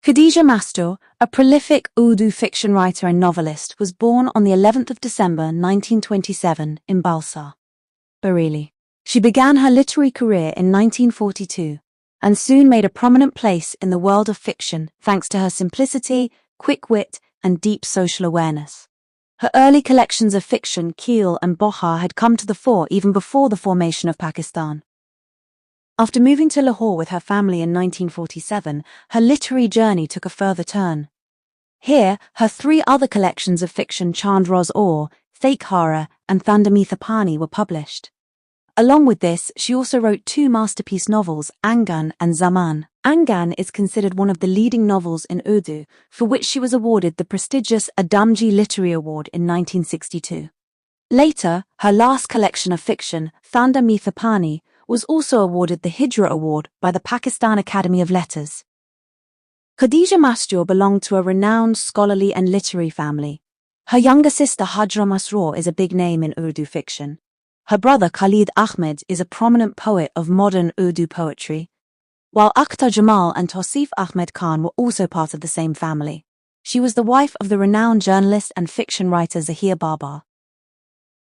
Khadija Mastoor, a prolific Urdu fiction writer and novelist, was born on the 11th of December 1927 in Balsar, Bareilly. She began her literary career in 1942 and soon made a prominent place in the world of fiction thanks to her simplicity, quick wit, and deep social awareness. Her early collections of fiction, Kheel and Bohar, had come to the fore even before the formation of Pakistan. After moving to Lahore with her family in 1947, her literary journey took a further turn. Here, her three other collections of fiction, Chand Roz Aur, Thaikhara, and Thandamitha Pani, were published. Along with this, she also wrote two masterpiece novels, Angan and Zaman. Angan is considered one of the leading novels in Urdu, for which she was awarded the prestigious Adamji Literary Award in 1962. Later, her last collection of fiction, Thandamitha Pani, was also awarded the Hijra Award by the Pakistan Academy of Letters. Khadija Mastoor belonged to a renowned scholarly and literary family. Her younger sister Khadija Mastoor is a big name in Urdu fiction. Her brother Khalid Ahmed is a prominent poet of modern Urdu poetry, while Akhtar Jamal and Tausif Ahmed Khan were also part of the same family. She was the wife of the renowned journalist and fiction writer Zahir Babar.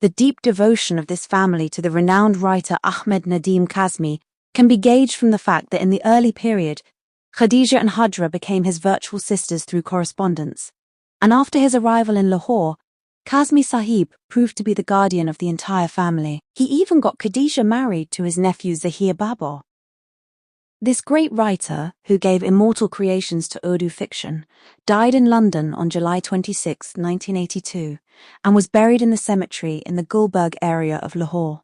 The deep devotion of this family to the renowned writer Ahmed Nadim Kazmi can be gauged from the fact that in the early period, Khadija and Khadija became his virtual sisters through correspondence, and after his arrival in Lahore, Kazmi Sahib proved to be the guardian of the entire family. He even got Khadija married to his nephew Zahir Babar. This great writer, who gave immortal creations to Urdu fiction, died in London on July 26, 1982, and was buried in the cemetery in the Gulberg area of Lahore.